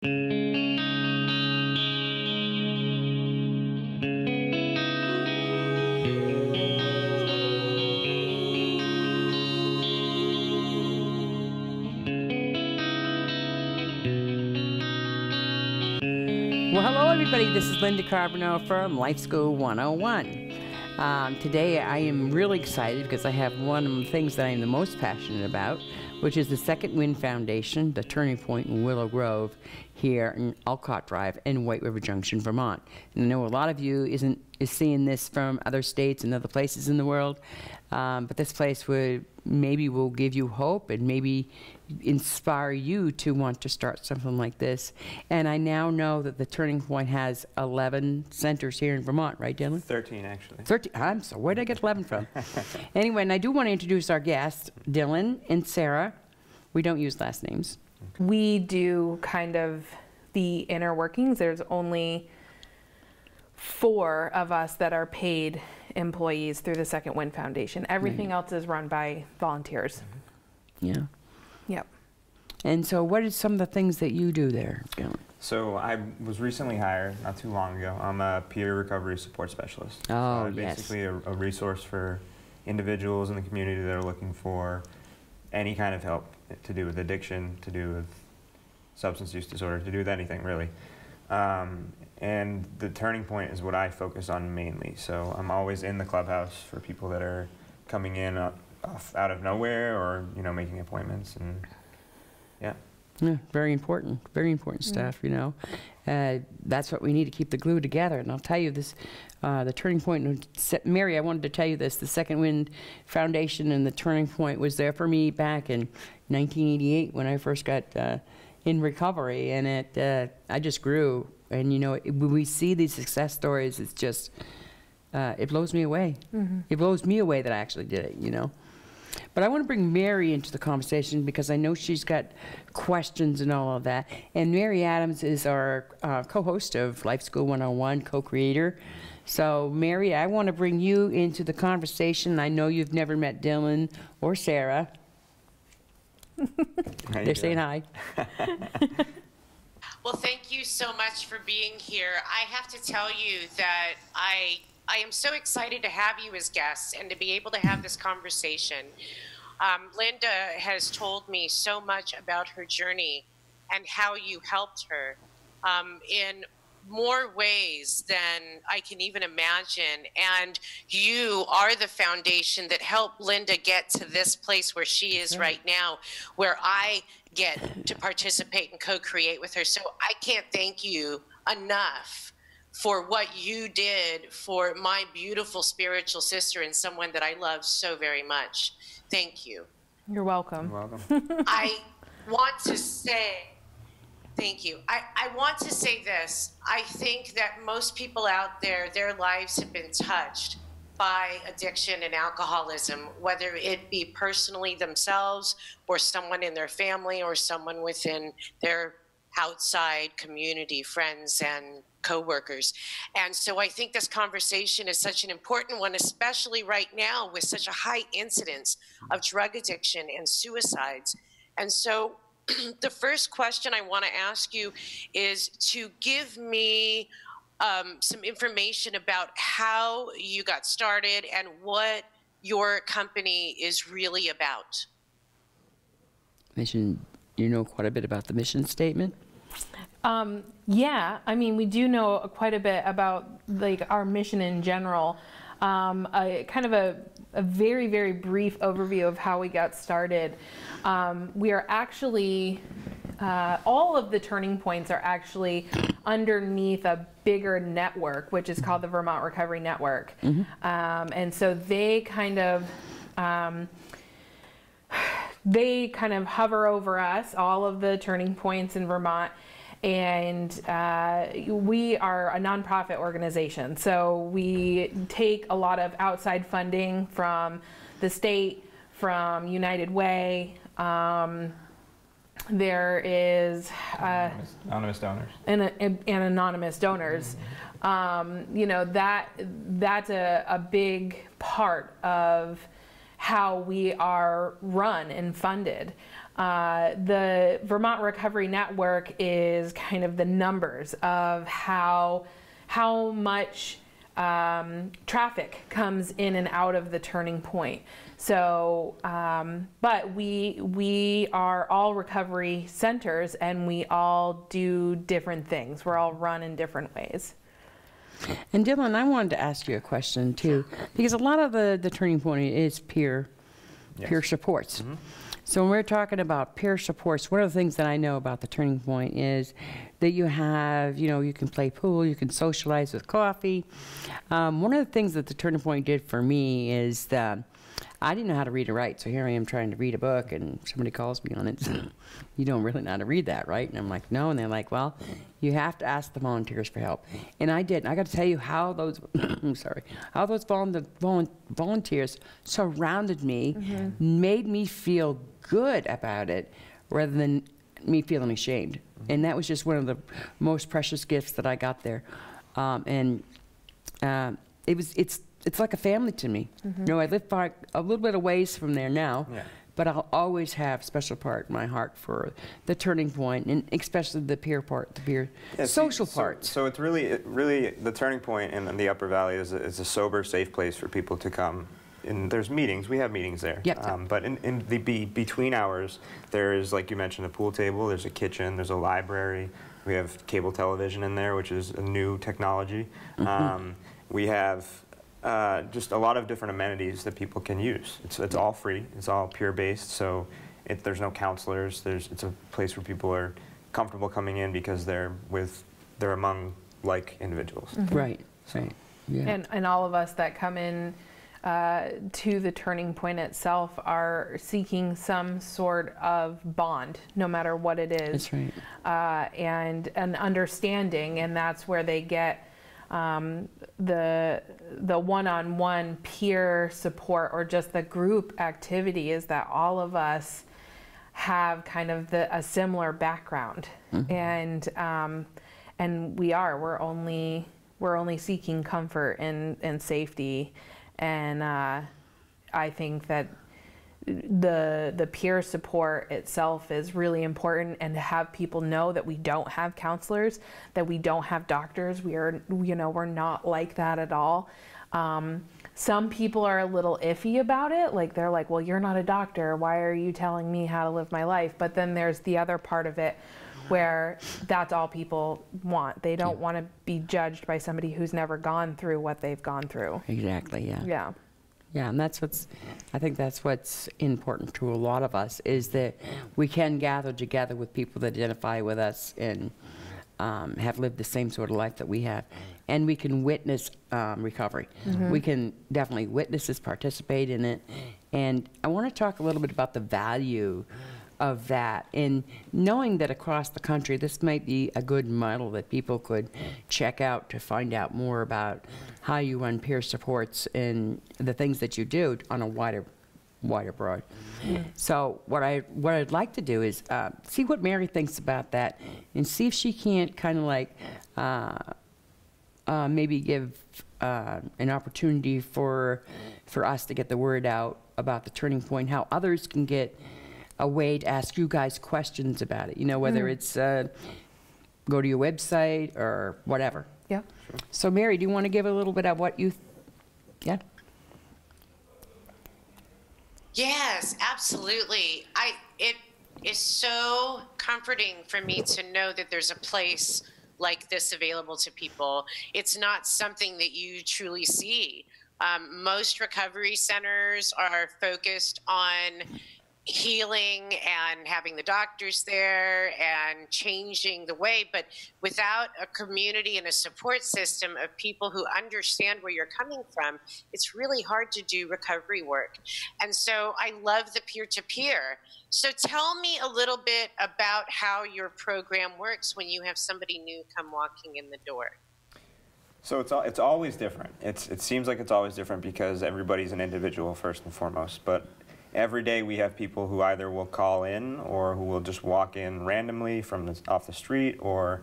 Well, hello everybody, this is Linda Carbonell from Life School 101. Today I am really excited because I have one of the things that I am the most passionate about, which is the Second Wind Foundation, the Turning Point in Willow Grove here in Alcott Drive in White River Junction, Vermont. And I know a lot of you is seeing this from other states and other places in the world, but this place will give you hope and maybe inspire you to want to start something like this. And I now know that the Turning Point has 11 centers here in Vermont, right, Dylan? 13, actually. 13. I'm sorry, where did I get 11 from? Anyway, and I do want to introduce our guests, Dylan and Sarah. We don't use last names. We do kind of the inner workings. There's only 4 of us that are paid employees through the Second Wind Foundation. Everything else is run by volunteers. Yeah. Yep. And so what are some of the things that you do there, Dylan? So I was recently hired, not too long ago. I'm a peer recovery support specialist. Oh, basically a resource for individuals in the community that are looking for any kind of help to do with addiction, to do with substance use disorder, to do with anything really. And the Turning Point is what I focus on mainly. So I'm always in the clubhouse for people that are coming in out of nowhere, or making appointments, and yeah. Yeah, very important stuff, you know. That's what we need to keep the glue together. And I'll tell you this, the Turning Point, Mary, I wanted to tell you this, the Second Wind Foundation and the Turning Point was there for me back in 1988 when I first got in recovery, and I just grew. And when we see these success stories, it's just, it blows me away. It blows me away that I actually did it, But I want to bring Mary into the conversation because I know she's got questions and all of that. And Mary Adams is our co-host of Life School 101, co-creator. So Mary, I want to bring you into the conversation. I know you've never met Dylan or Sarah. They're saying hi. Well, thank you so much for being here. I have to tell you that I am so excited to have you as guests and to be able to have this conversation. Linda has told me so much about her journey and how you helped her in more ways than I can even imagine. And you are the foundation that helped Linda get to this place where she is right now, where I get to participate and co-create with her. So I can't thank you enough for what you did for my beautiful spiritual sister and someone that I love so very much. Thank you. You're welcome. You're welcome. I want to say, thank you. I want to say this. I think that most people out there, their lives have been touched by addiction and alcoholism, whether it be personally themselves or someone in their family or someone within their outside community, friends and co-workers. And so I think this conversation is such an important one, especially right now with such a high incidence of drug addiction and suicides. And so the first question I want to ask you is to give me some information about how you got started and what your company is really about. Mission, you know quite a bit about the mission statement? Yeah, I mean, we do know quite a bit about our mission in general. Kind of a very, very brief overview of how we got started. We are actually, all of the Turning Points are actually underneath a bigger network, which is called the Vermont Recovery Network. And so they kind of hover over us, all of the Turning Points in Vermont. And we are a nonprofit organization, so we take a lot of outside funding from the state, from United Way. There is anonymous donors and anonymous donors. That's a big part of how we are run and funded. The Vermont Recovery Network is kind of the numbers of how much traffic comes in and out of the turning point. So, but we are all recovery centers, and we all do different things. We're all run in different ways. And Dylan, I wanted to ask you a question too, because a lot of the turning point is peer supports. So when we're talking about peer supports, one of the things that I know about the Turning Point is that you have, you can play pool, you can socialize with coffee. One of the things that the Turning Point did for me is that I didn't know how to read or write, so here I am trying to read a book, and somebody calls me on it. You don't really know how to read that, right? And I'm like, no. And they're like, well, you have to ask the volunteers for help. And I did. And I got to tell you how those, how those volunteers surrounded me, made me feel good about it, rather than me feeling ashamed. And that was just one of the most precious gifts that I got there. It's like a family to me. I live far, a little bit of ways from there now, but I'll always have a special part in my heart for the Turning Point, and especially the peer part, the peer social parts. So it's really the Turning Point in the Upper Valley is a sober, safe place for people to come. And there's meetings. We have meetings there. Yep. But in the between hours, there is, like you mentioned, a pool table. There's a kitchen. There's a library. We have cable television in there, which is a new technology. We have just a lot of different amenities that people can use. It's all free. It's all peer-based. So there's no counselors. It's a place where people are comfortable coming in because they're among like individuals. Right. Right. Yeah. And all of us that come in to the Turning Point itself are seeking some sort of bond, no matter what it is. That's right. And an understanding, and that's where they get the one-on-one peer support, or just the group activity, is that all of us have kind of a similar background, and we're only seeking comfort and safety. And I think that the peer support itself is really important, and to have people know that we don't have counselors, that we don't have doctors. We're not like that at all. Some people are a little iffy about it. Like, they're like, well, you're not a doctor. Why are you telling me how to live my life? But then there's the other part of it where that's all people want. They don't want to be judged by somebody who's never gone through what they've gone through. Exactly, yeah. Yeah. Yeah, and I think that's what's important to a lot of us, is that we can gather together with people that identify with us and have lived the same sort of life that we have. And we can witness recovery. We can definitely witness this, participate in it. And I want to talk a little bit about the value of that, and knowing that across the country this might be a good model that people could check out to find out more about how you run peer supports and the things that you do on a wider broad. So what I'd like to do is see what Mary thinks about that, and see if she can't kind of like maybe give an opportunity for us to get the word out about the Turning Point, how others can get a way to ask you guys questions about it, whether it's go to your website or whatever. Yeah. Sure. So Mary, do you want to give a little bit of what you, Yes, absolutely. It is so comforting for me to know that there's a place like this available to people. It's not something that you truly see. Most recovery centers are focused on healing and having the doctors there and changing the way, but without a community and a support system of people who understand where you're coming from, it's really hard to do recovery work. And so I love the peer-to-peer. So tell me a little bit about how your program works when you have somebody new come walking in the door. So it's always different. It seems like it's always different because everybody's an individual first and foremost, but every day we have people who either will call in or who will just walk in randomly from off the street, or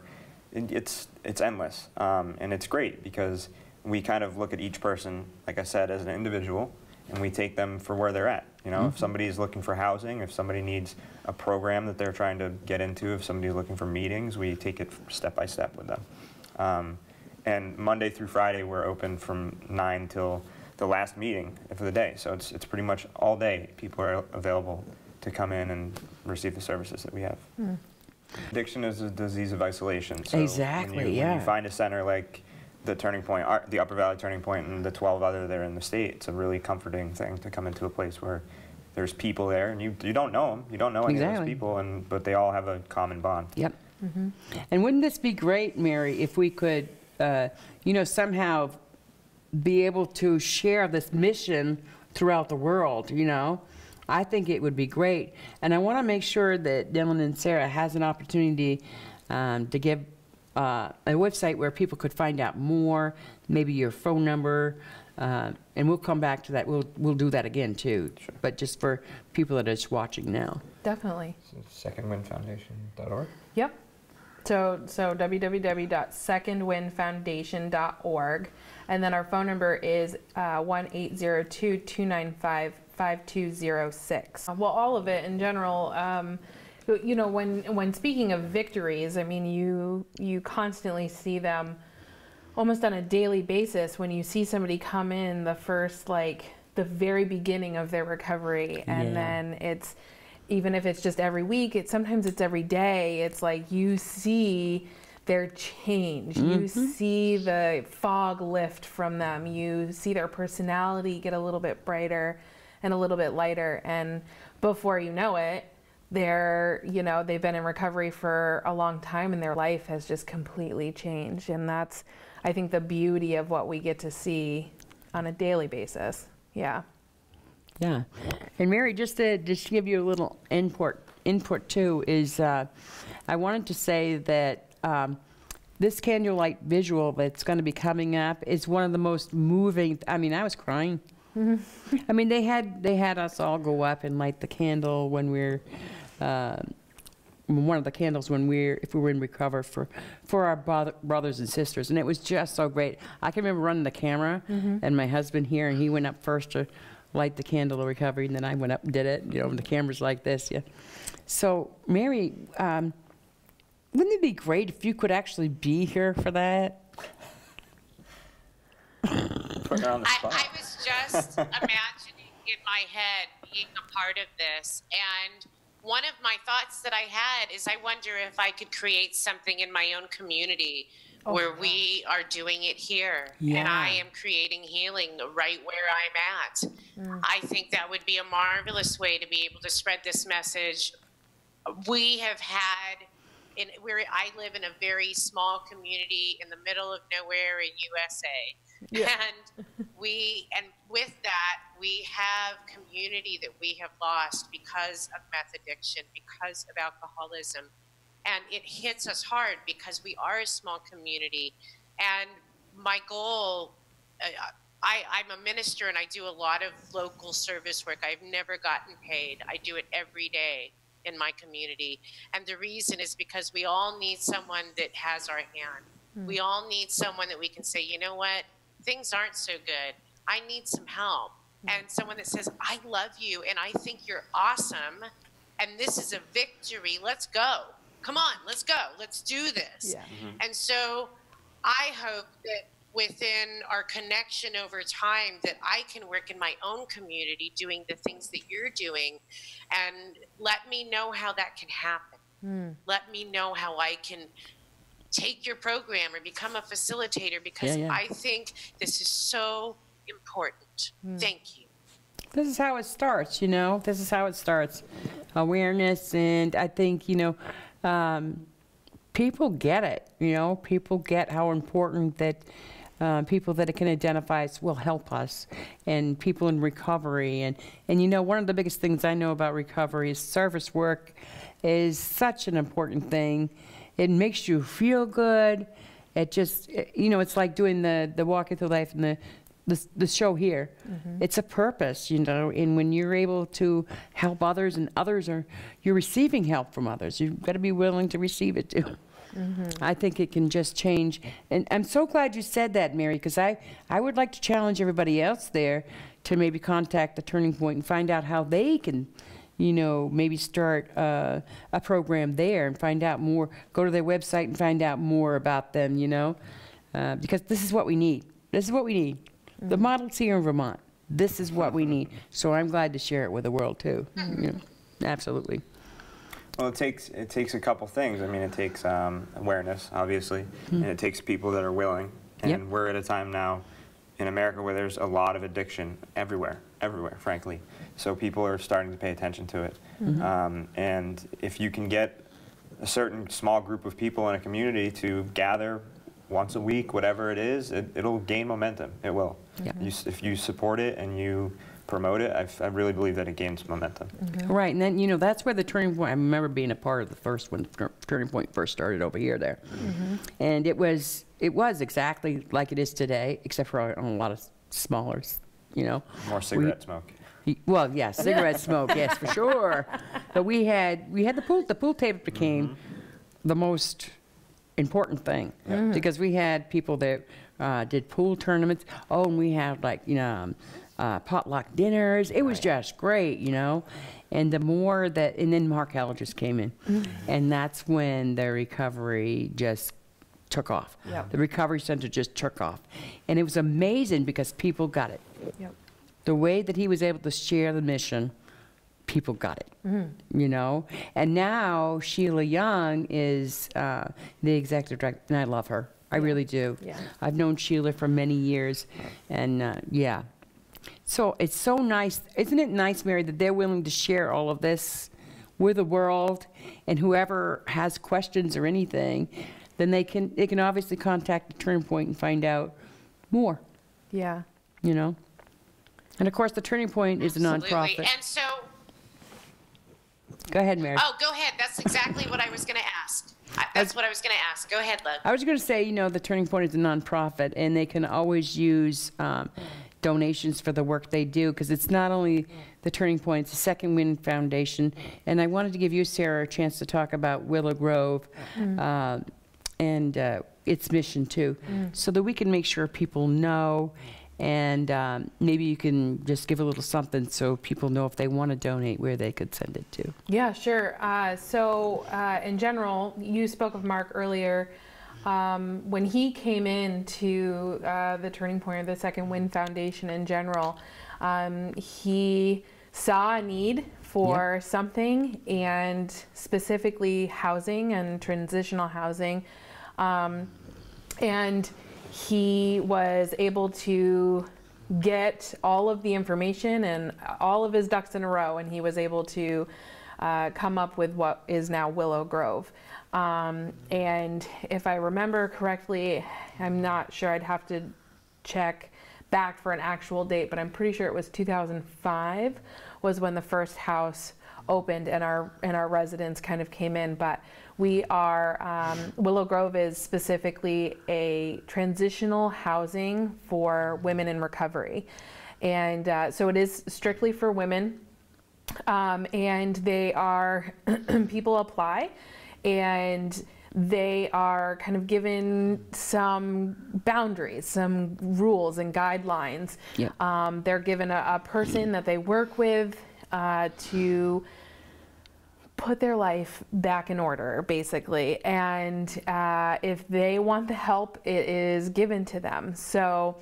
it's endless. And it's great because we kind of look at each person, like I said, as an individual, and we take them for where they're at. You know, if somebody is looking for housing, if somebody needs a program that they're trying to get into, if somebody's looking for meetings, we take it step by step with them. And Monday through Friday, we're open from 9 till the last meeting for the day. So it's pretty much all day people are available to come in and receive the services that we have. Addiction is a disease of isolation. So Exactly, when yeah. you find a center like the Turning Point, the Upper Valley Turning Point, and the 12 other there in the state, it's a really comforting thing to come into a place where there's people there, and you don't know them, you don't know any of Exactly. those people, but they all have a common bond. Yep. And wouldn't this be great, Mary, if we could, somehow be able to share this mission throughout the world, I think it would be great. And I want to make sure that Dylan and Sarah has an opportunity to give a website where people could find out more, maybe your phone number, and we'll come back to that. We'll do that again, too. Sure. But just for people that are just watching now. Definitely. SecondWindFoundation.org. Yep. So www.secondwindfoundation.org, and then our phone number is 1-802-295-5206. Well, all of it in general. When speaking of victories, I mean, you constantly see them almost on a daily basis when you see somebody come in the very beginning of their recovery, and then it's. Even if it's just every week, sometimes it's every day. It's like you see their change. You see the fog lift from them. You see their personality get a little bit brighter and a little bit lighter. And before you know it, they've been in recovery for a long time, and their life has just completely changed. And that's, I think, the beauty of what we get to see on a daily basis. Yeah. Yeah. And Mary, just to give you a little input too, is I wanted to say that this candlelight visual that's going to be coming up is one of the most moving. I mean, I was crying. I mean, they had us all go up and light the candle when we're one of the candles if we were in recover for our brothers and sisters, and it was just so great. I can remember running the camera, and my husband here, and he went up first to light the candle of recovery, and then I went up and did it. And the camera's like this, yeah. So, Mary, wouldn't it be great if you could actually be here for that? Put her on the spot. I was just imagining in my head being a part of this, and one of my thoughts that I had is I wonder if I could create something in my own community where we are doing it here, and I am creating healing right where I'm at. I think that would be a marvelous way to be able to spread this message. We have had, I live in a very small community in the middle of nowhere in USA, and with that, we have community that we have lost because of meth addiction, because of alcoholism. And it hits us hard because we are a small community. And my goal, I'm a minister, and I do a lot of local service work. I've never gotten paid. I do it every day in my community. And the reason is because we all need someone that has our hand. We all need someone that we can say, you know what, things aren't so good. I need some help. And someone that says, I love you, and I think you're awesome, and this is a victory. Let's go. Come on, let's go. Let's do this. Yeah. And so I hope that within our connection over time that I can work in my own community doing the things that you're doing, and let me know how that can happen. Let me know how I can take your program or become a facilitator, because I think this is so important. Thank you. This is how it starts, This is how it starts. Awareness, and I think, people get it, People get how important that people that it can identify will help us, and people in recovery. And one of the biggest things I know about recovery is service work is such an important thing. It makes you feel good. It just, it's like doing the Walking Through Life and the show here. It's a purpose, and when you're able to help others, and you're receiving help from others, you've got to be willing to receive it too. I think it can just change. And I'm so glad you said that, Mary, because I would like to challenge everybody else there to maybe contact the Turning Point and find out how they can, you know, maybe start a program there and find out more. Go to their website and find out more about them, you know, because this is what we need. This is what we need. The model's here in Vermont. This is what we need. So I'm glad to share it with the world, too. You know, absolutely. Well, it takes a couple things. I mean, it takes awareness, obviously, and it takes people that are willing. And Yep. we're at a time now in America where there's a lot of addiction everywhere, frankly. So people are starting to pay attention to it. And if you can get a certain small group of people in a community to gather once a week, whatever it is, it'll gain momentum. It will. Yep. If you support it and you promote it, I really believe that it gains momentum. Right, and then, you know, that's where the Turning Point, I remember being a part of the first when Turning Point first started over here there. And it was exactly like it is today, except for on a lot of smaller, you know. More cigarette smoke. Well, yes, cigarette smoke, yes, for sure. But we had the pool table became the most important thing because we had people that did pool tournaments. Oh, and we had like, you know, potluck dinners. It was just great, you know. And the more that, and then Mark Heller just came in, and that's when the recovery just took off. Yep. The recovery center just took off, and it was amazing because people got it. Yep. The way that he was able to share the mission, people got it, you know. And now Sheila Young is the executive director, and I love her. I really do. Yeah. I've known Sheila for many years, and yeah. So it's so nice. Isn't it nice, Mary, that they're willing to share all of this with the world, and whoever has questions or anything, then they can obviously contact the Turning Point and find out more, Yeah. you know. And of course, the Turning Point is a Absolutely. nonprofit. And so, Go ahead, Mary. oh, go ahead. That's exactly what I was going to ask. That's what I was going to ask. Go ahead, Lynn. I was going to say, you know, the Turning Point is a nonprofit, and they can always use donations for the work they do, because it's not only the Turning Point, it's the Second Wind Foundation. And I wanted to give you, Sarah, a chance to talk about Willow Grove and its mission, too, so that we can make sure people know. And maybe you can just give a little something so people know if they want to donate where they could send it to. Yeah, sure. So in general, you spoke of Mark earlier. When he came into the Turning Point or the Second Wind Foundation in general, he saw a need for something, and specifically housing and transitional housing. And he was able to get all of the information and all of his ducks in a row, and he was able to come up with what is now Willow Grove. And if I remember correctly, I'm not sure, I'd have to check back for an actual date, but I'm pretty sure it was 2005 was when the first house opened and our residents kind of came in. But we are, Willow Grove is specifically a transitional housing for women in recovery. And so it is strictly for women. And they are, people apply, and they are kind of given some boundaries, some rules and guidelines. Yep. They're given a person that they work with to put their life back in order, basically. And if they want the help, it is given to them. So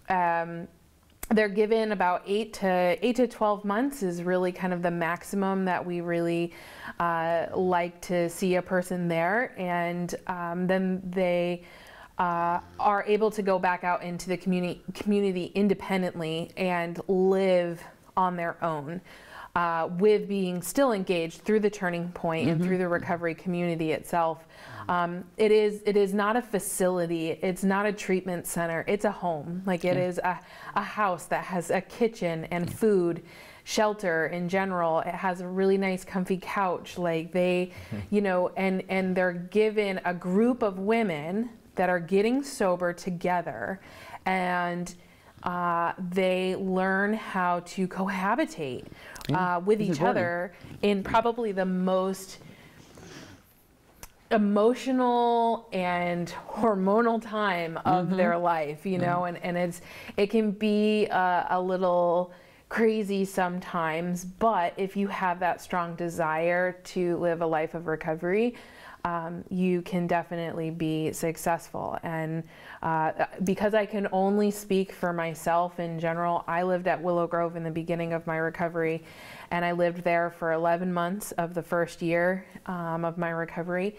they're given about 8 to 12 months is really kind of the maximum that we really like to see a person there. And then they are able to go back out into the community independently and live on their own. With being still engaged through the Turning Point and through the recovery community itself. It is not a facility, it's not a treatment center, it's a home. Like it is a house that has a kitchen and food, shelter in general. It has a really nice comfy couch. Like they, you know, and they're given a group of women that are getting sober together, and they learn how to cohabitate with each other in probably the most emotional and hormonal time of their life, you know, and it can be a little crazy sometimes, but if you have that strong desire to live a life of recovery, you can definitely be successful. And because I can only speak for myself in general, I lived at Willow Grove in the beginning of my recovery, and I lived there for 11 months of the first year of my recovery.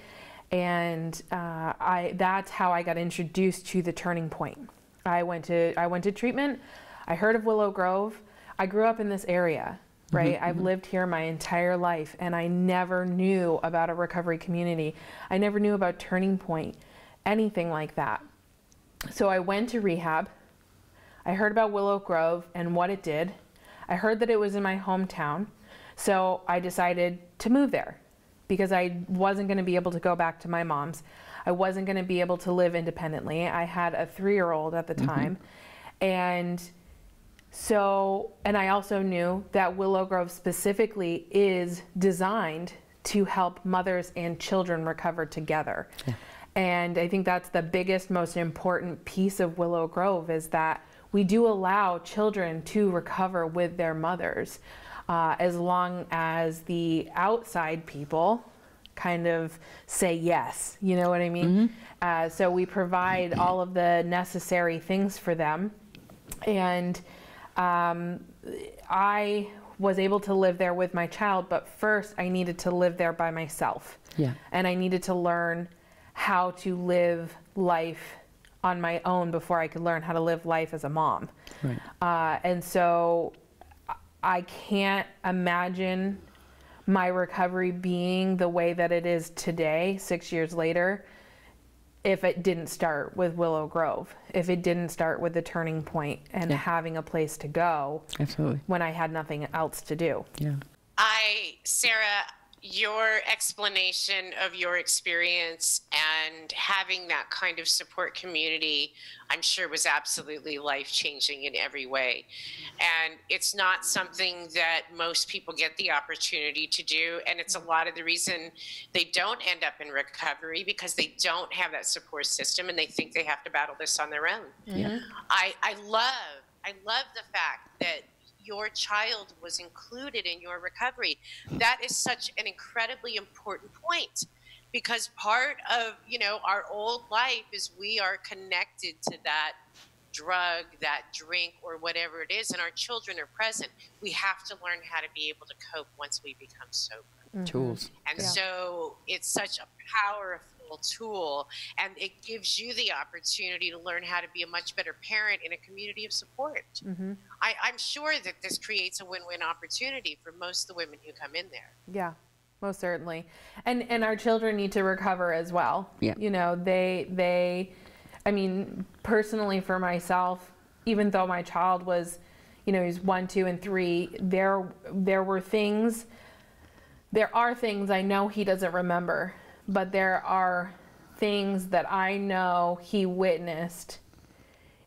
And that's how I got introduced to the Turning Point. I went to treatment. I heard of Willow Grove. I grew up in this area, right? I've lived here my entire life, and I never knew about a recovery community. I never knew about Turning Point, anything like that. So I went to rehab. I heard about Willow Grove and what it did. I heard that it was in my hometown, so I decided to move there because I wasn't going to be able to go back to my mom's. I wasn't going to be able to live independently. I had a 3-year-old at the time, and I also knew that Willow Grove specifically is designed to help mothers and children recover together. Yeah. And I think that's the biggest, most important piece of Willow Grove, is that we do allow children to recover with their mothers, as long as the outside people kind of say yes, you know what I mean? So we provide all of the necessary things for them. And I was able to live there with my child, but first I needed to live there by myself. Yeah. And I needed to learn how to live life on my own before I could learn how to live life as a mom. Right. And so I can't imagine my recovery being the way that it is today, 6 years later, if it didn't start with Willow Grove, if it didn't start with the Turning Point and having a place to go. Absolutely. When I had nothing else to do. Yeah. Sarah, your explanation of your experience and having that kind of support community, I'm sure was absolutely life-changing in every way. And it's not something that most people get the opportunity to do. And it's a lot of the reason they don't end up in recovery, because they don't have that support system and they think they have to battle this on their own. Yeah. I love the fact that your child was included in your recovery. That is such an incredibly important point, because part of, our old life is we are connected to that drug, that drink, or whatever it is, and our children are present. We have to learn how to be able to cope once we become sober. Tools. And so it's such a powerful tool, and it gives you the opportunity to learn how to be a much better parent in a community of support. I'm sure that this creates a win-win opportunity for most of the women who come in there. Yeah, most certainly. And our children need to recover as well. Yeah. I mean, personally for myself, even though my child was, he's 1, 2, and 3, there are things I know he doesn't remember, but there are things that I know he witnessed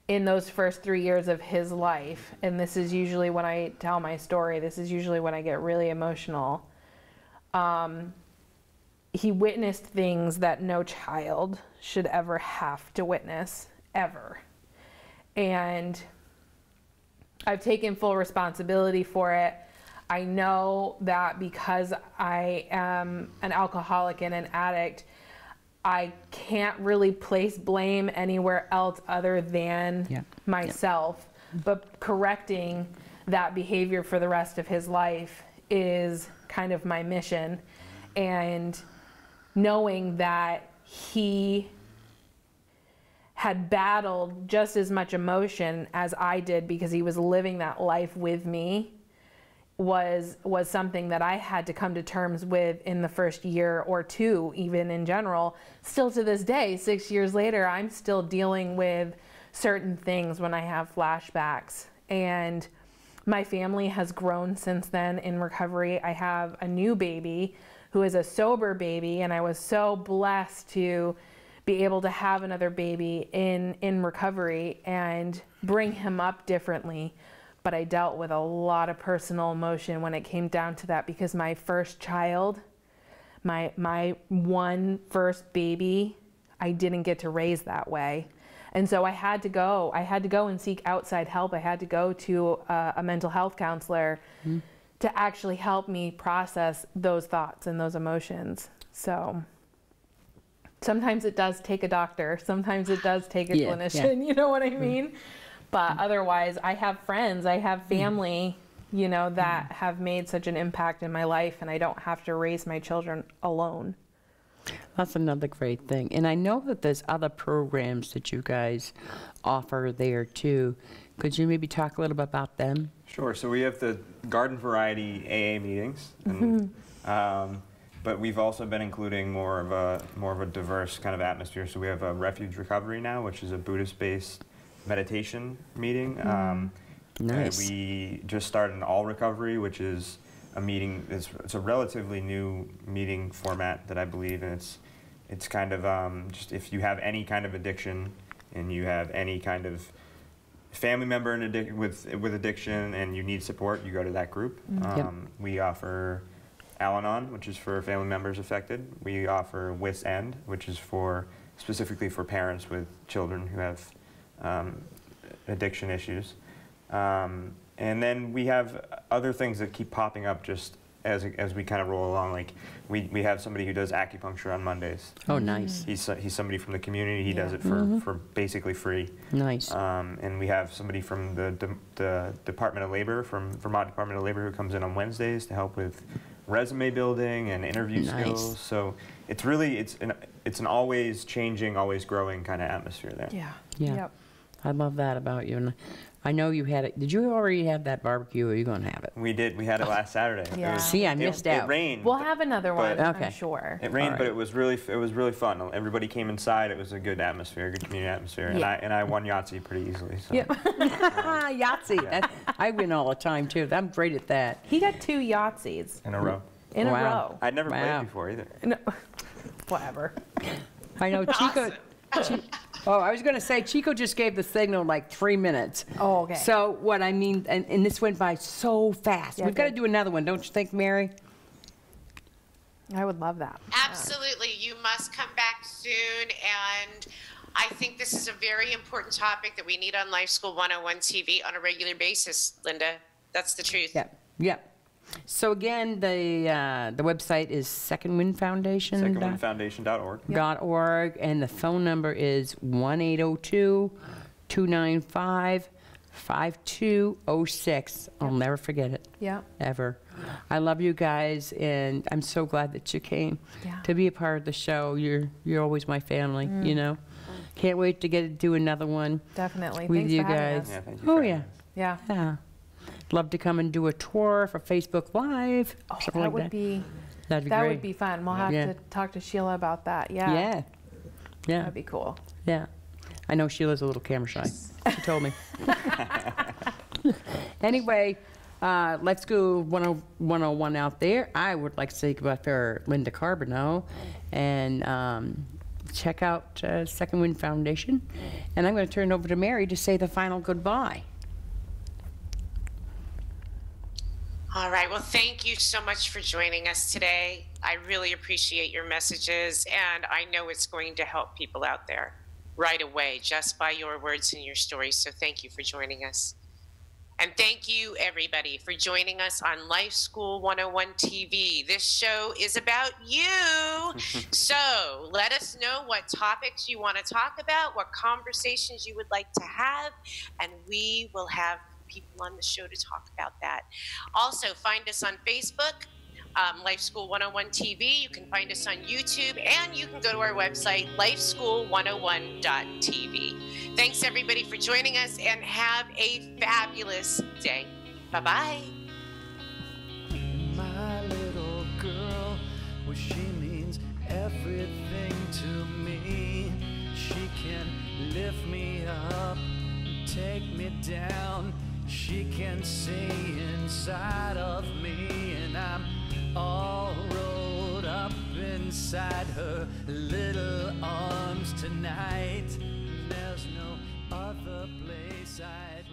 in those first 3 years of his life. And this is usually when I tell my story, this is usually when I get really emotional. He witnessed things that no child should ever have to witness, ever. And I've taken full responsibility for it. I know that because I am an alcoholic and an addict, I can't really place blame anywhere else other than myself. But correcting that behavior for the rest of his life is kind of my mission. And knowing that he had battled just as much emotion as I did because he was living that life with me was something that I had to come to terms with in the first year or two, even in general. Still to this day, 6 years later, I'm still dealing with certain things when I have flashbacks. And my family has grown since then in recovery. I have a new baby who is a sober baby, and I was so blessed to be able to have another baby in recovery and bring him up differently. But I dealt with a lot of personal emotion when it came down to that, because my first child, My one first baby, I didn't get to raise that way. And so I had to go and seek outside help. I had to go to a mental health counselor to actually help me process those thoughts and those emotions. So sometimes it does take a doctor. Sometimes it does take a clinician, you know what I mean? But otherwise, I have friends, I have family, you know, that have made such an impact in my life, and I don't have to raise my children alone. That's another great thing. And I know that there's other programs that you guys offer there too. Could you maybe talk a little bit about them? Sure. So we have the garden variety AA meetings, and, but we've also been including more of a diverse kind of atmosphere. So we have a Refuge Recovery now, which is a Buddhist-based meditation meeting. Nice. We just started an All Recovery, which is a meeting. It's a relatively new meeting format that I believe, and it's kind of just if you have any kind of addiction and you have any kind of family member with addiction and you need support, you go to that group. We offer Al-Anon, which is for family members affected. We offer Wits End, which is specifically for parents with children who have addiction issues. And then we have other things that keep popping up just as we kind of roll along. Like we have somebody who does acupuncture on Mondays. Oh, nice. He's somebody from the community. He does it for basically free. Nice. And we have somebody from the Department of Labor, from Vermont Department of Labor, who comes in on Wednesdays to help with resume building and interview skills. So it's really it's an always changing, always growing kind of atmosphere there. Yeah. Yeah. I love that about you. And I know you had it. Did you already have that barbecue, or are you going to have it? We did. We had it last Saturday. Yeah. See, I missed out. It rained. We'll have another one, Okay. I'm sure. It rained, All but right. it was really fun. Everybody came inside. It was a good atmosphere, a good community atmosphere. Yeah. And I won Yahtzee pretty easily. So. Yep. Yahtzee. I win all the time too. I'm great at that. He got 2 Yahtzees In a row. in a Wow. row. I'd never Wow. played before either. No, whatever. I know Chico. Oh, I was going to say Chico just gave the signal like 3 minutes. Oh, okay. So what I mean, and this went by so fast. Yeah, We've got to good. do another one, don't you think, Mary? I would love that. Absolutely. You must come back soon. And I think this is a very important topic that we need on Life School 101 TV on a regular basis, Linda. That's the truth. Yep. Yep. So again, the website is Second Wind Foundation. SecondWindFoundation.org. .org, and the phone number is 1-802-295-5206. I'll never forget it. Yeah. Ever. I love you guys, and I'm so glad that you came Yeah. to be a part of the show. You're always my family, you know. Can't wait to do another one Definitely. with Thanks you for having guys. us. Yeah, thank you Oh for yeah, having us. Yeah. yeah. Love to come and do a tour for Facebook Live. Oh, something that like would that. be That'd be that great. would be fun. We'll have Yeah. to talk to Sheila about that. Yeah. Yeah. Yeah. That'd be cool. Yeah. I know Sheila's a little camera shy. She told me. Anyway, let's go 101 out there. I would like to say goodbye for Linda Carbonell and check out Second Wind Foundation. And I'm going to turn it over to Mary to say the final goodbye. All right. Well, thank you so much for joining us today. I really appreciate your messages, and I know it's going to help people out there right away just by your words and your stories. So thank you for joining us. And thank you, everybody, for joining us on Life School 101 TV. This show is about you. So let us know what topics you want to talk about, what conversations you would like to have, and we will have people on the show to talk about that. Also, find us on Facebook, Life School 101 TV. You can find us on YouTube, and you can go to our website, lifeschool101.tv. Thanks, everybody, for joining us, and have a fabulous day. Bye-bye. My little girl, well, she means everything to me. She can lift me up, take me down. She can see inside of me, and I'm all rolled up inside her little arms tonight. There's no other place I'd